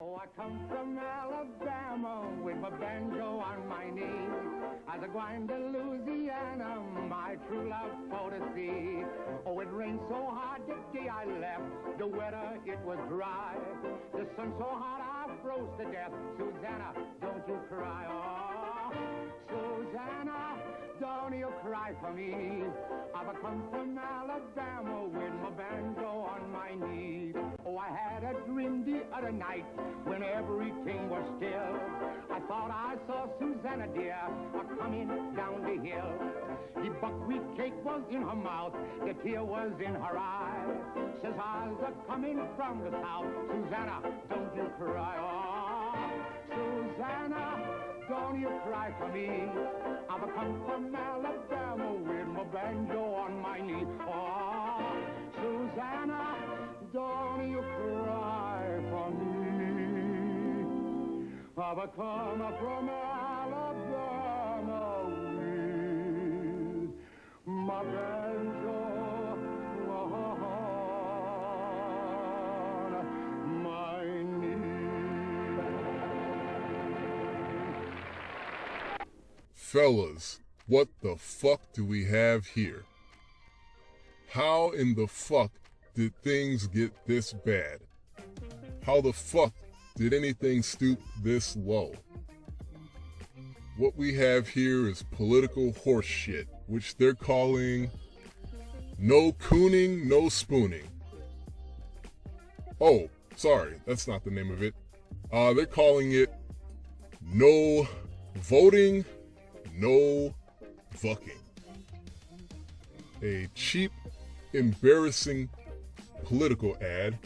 Oh, I come from Alabama with my banjo on my knee. As I grind to Louisiana, my true love for to see. Oh, it rained so hard the day I left, the weather it was dry. The sun so hot I froze to death. Susanna, don't you cry, oh, Susanna, don't you cry for me. I've come from Alabama with my banjo on my knee. Oh, I had a dream the other night when everything was still. I thought I saw Susanna dear coming down the hill. The buckwheat cake was in her mouth, the tear was in her eye. Says I was coming from the south. Susanna, don't you cry, oh, Susanna, don't you cry for me. I've come from Alabama with my banjo on my knee. Oh, Susanna, don't you cry for me. I've come from Alabama with my banjo on my knee. Fellas, what the fuck do we have here? How in the fuck did things get this bad? How the fuck did anything stoop this low? What we have here is political horse shit, which they're calling no cooning, no spooning. Oh, sorry, that's not the name of it. They're calling it no voting, no vucking. A cheap, embarrassing political ad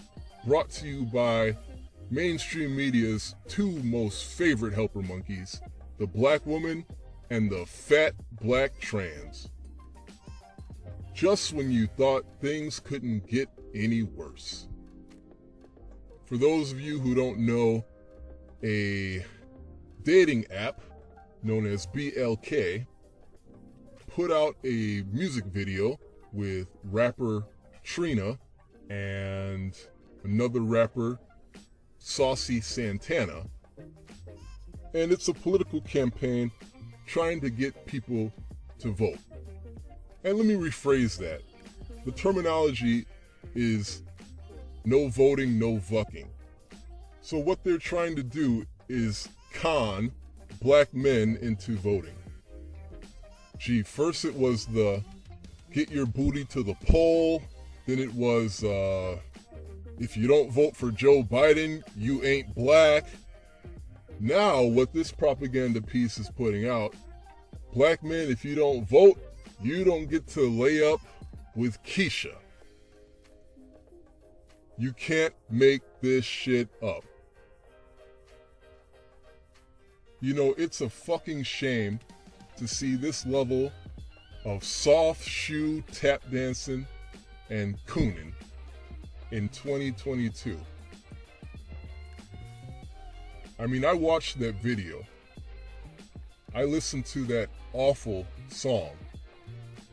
brought to you by mainstream media's two most favorite helper monkeys, the black woman and the fat black trans. Just when you thought things couldn't get any worse. For those of you who don't know, a dating app known as BLK put out a music video with rapper Trina and another rapper, Saucy Santana, and it's a political campaign trying to get people to vote. And let me rephrase that. The terminology is no voting, no vucking. So what they're trying to do is con black men into voting. Gee, first it was the get your booty to the poll, then it was if you don't vote for Joe Biden, you ain't black. Now, what this propaganda piece is putting out, black men, if you don't vote, you don't get to lay up with Keisha. You can't make this shit up. You know, it's a fucking shame to see this level of soft shoe tap dancing and cooning in 2022. I mean, I watched that video. I listened to that awful song.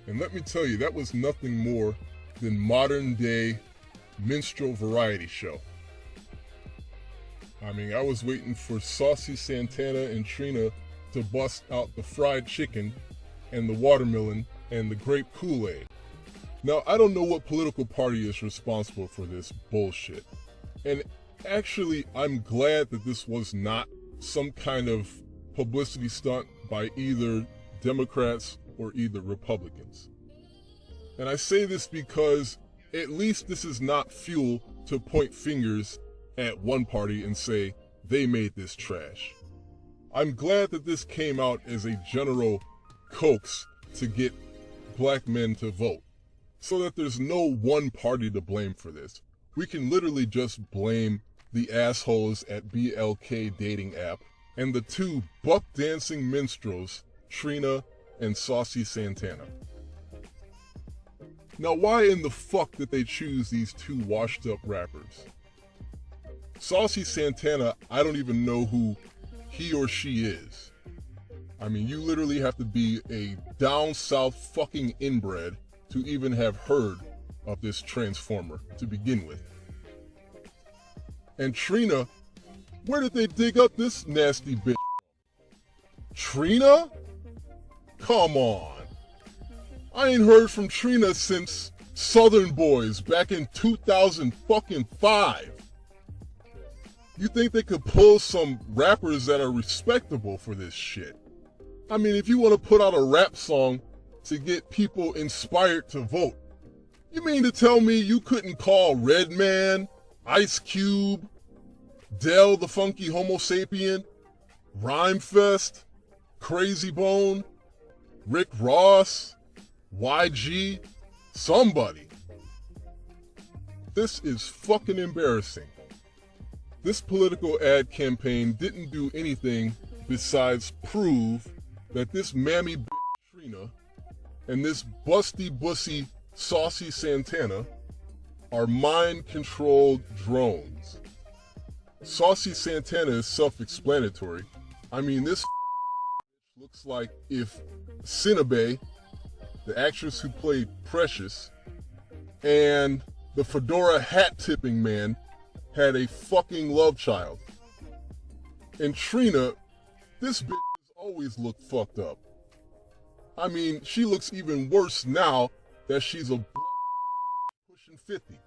And let me tell you, that was nothing more than modern day minstrel variety show. I mean, I was waiting for Saucy Santana and Trina to bust out the fried chicken and the watermelon and the grape Kool-Aid. Now, I don't know what political party is responsible for this bullshit. And actually, I'm glad that this was not some kind of publicity stunt by either Democrats or either Republicans. And I say this because at least this is not fuel to point fingers at one party and say they made this trash. I'm glad that this came out as a general coax to get black men to vote, so that there's no one party to blame for this. We can literally just blame the assholes at BLK dating app and the two buck dancing minstrels, Trina and Saucy Santana. Now, why in the fuck did they choose these two washed up rappers? Saucy Santana, I don't even know who he or she is. I mean, you literally have to be a down south fucking inbred to even have heard of this transformer to begin with. And Trina, Where did they dig up this nasty bitch? Trina? Come on. I ain't heard from Trina since Southern Boys back in 2005. You think they could pull some rappers that are respectable for this shit? I mean, if you want to put out a rap song to get people inspired to vote, you mean to tell me you couldn't call Redman, Ice Cube, Del the Funky Homo Sapien, Rhymefest, Crazy Bone, Rick Ross, YG, somebody? This is fucking embarrassing. This political ad campaign didn't do anything besides prove that this mammy bitch Trina and this busty bussy saucy Santana are mind-controlled drones. Saucy Santana is self-explanatory. I mean, this looks like if Cinnabay, the actress who played Precious, and the fedora hat-tipping man had a fucking love child. And Trina, this bitch has always looked fucked up. I mean, she looks even worse now that she's a pushing 50.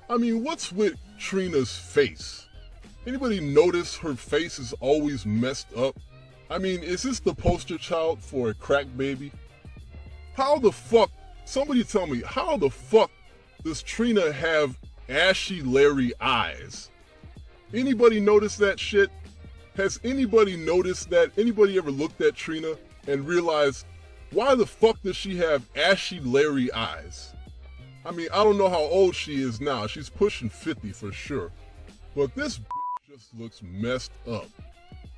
I mean, what's with Trina's face? Anybody notice her face is always messed up? I mean, is this the poster child for a crack baby? How the fuck, somebody tell me, how the fuck does Trina have ashy Larry eyes? Anybody notice that shit? Has anybody noticed that? Anybody ever looked at Trina and realized, why the fuck does she have ashy Larry eyes? I mean, I don't know how old she is now. She's pushing 50 for sure. But this bitch just looks messed up.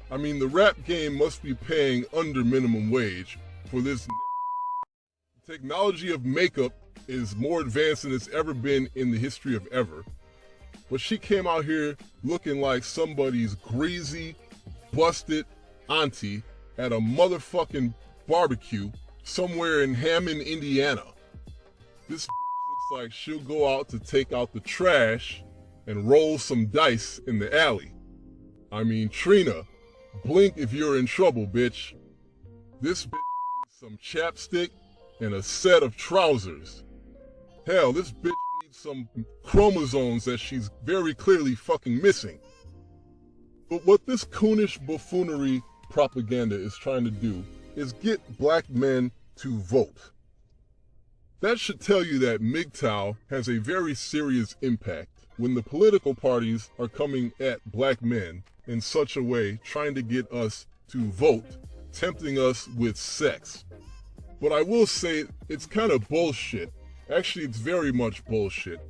I mean, the rap game must be paying under minimum wage for this. The technology of makeup is more advanced than it's ever been in the history of ever. But she came out here looking like somebody's greasy, busted auntie at a motherfucking barbecue somewhere in Hammond, Indiana. This looks like she'll go out to take out the trash and roll some dice in the alley. I mean, Trina, blink if you're in trouble, bitch. This bitch needs some chapstick and a set of trousers. Hell, this bitch needs some chromosomes that she's very clearly fucking missing. But what this coonish buffoonery propaganda is trying to do is get black men to vote. That should tell you that MGTOW has a very serious impact when the political parties are coming at black men in such a way, trying to get us to vote, tempting us with sex. But I will say it's kind of bullshit. Actually, it's very much bullshit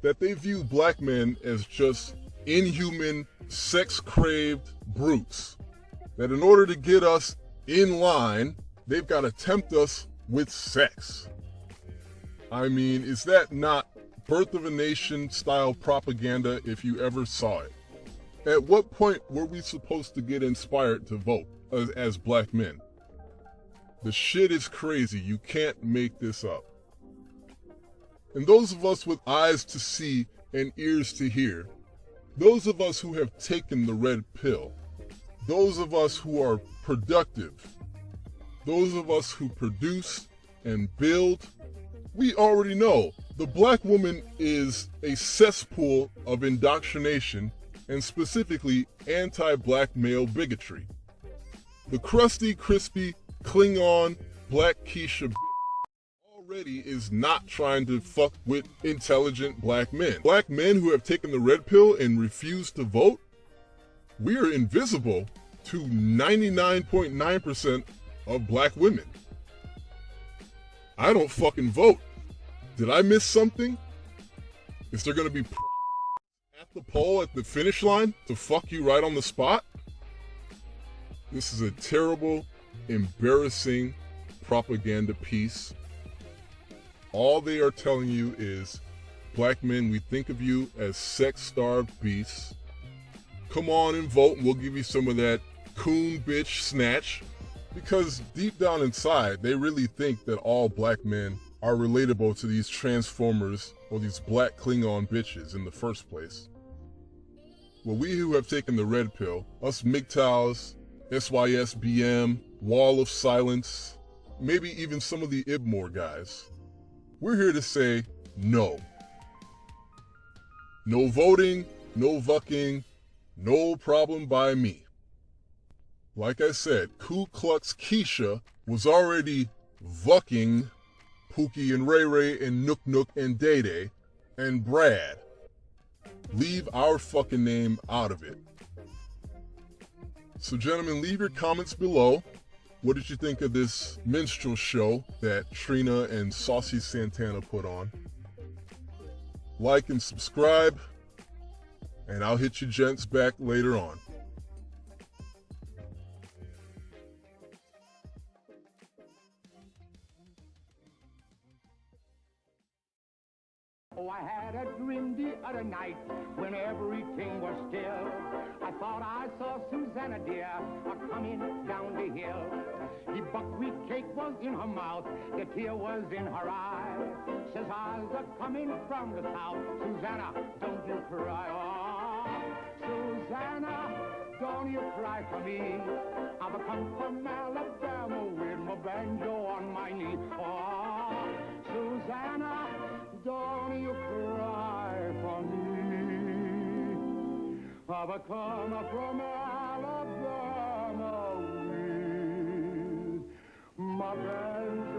that they view black men as just inhuman, sex-craved brutes. That in order to get us in line, they've got to tempt us with sex. I mean, is that not Birth of a Nation style propaganda if you ever saw it? At what point were we supposed to get inspired to vote as black men? The shit is crazy. You can't make this up. And those of us with eyes to see and ears to hear, those of us who have taken the red pill, those of us who are productive, those of us who produce and build, we already know the black woman is a cesspool of indoctrination and specifically anti-black male bigotry. The crusty, crispy, Klingon, black Keisha already is not trying to fuck with intelligent black men. Black men who have taken the red pill and refuse to vote, we are invisible to 99.9% of black women. I don't fucking vote. Did I miss something? Is there gonna be at the poll at the finish line to fuck you right on the spot? This is a terrible, embarrassing propaganda piece. All they are telling you is, black men, we think of you as sex-starved beasts. Come on and vote and we'll give you some of that coon bitch snatch. Because deep down inside, they really think that all black men are relatable to these transformers or these black Klingon bitches in the first place. Well, we who have taken the red pill, us MGTOWs, SYSBM, Wall of Silence, maybe even some of the Ibmore guys, we're here to say no. No voting, no vucking, no problem by me. Like I said, Ku Klux Keisha was already vucking Pookie and Ray Ray and Nook Nook and Day Day and Brad. Leave our fucking name out of it. So gentlemen, leave your comments below. What did you think of this minstrel show that Trina and Saucy Santana put on? Like and subscribe, and I'll hit you gents back later on. Oh, I had a dream the other night when everything was still. I thought I saw Susanna dear a-coming down the hill. The buckwheat cake was in her mouth, the tear was in her eye. Says I's a-coming from the south, Susanna, don't you cry. Oh, Susanna, don't you cry for me. I've come from Alabama with my banjo on my knee. Oh, Susanna, don't you cry for me. I've come from Alabama with my banjo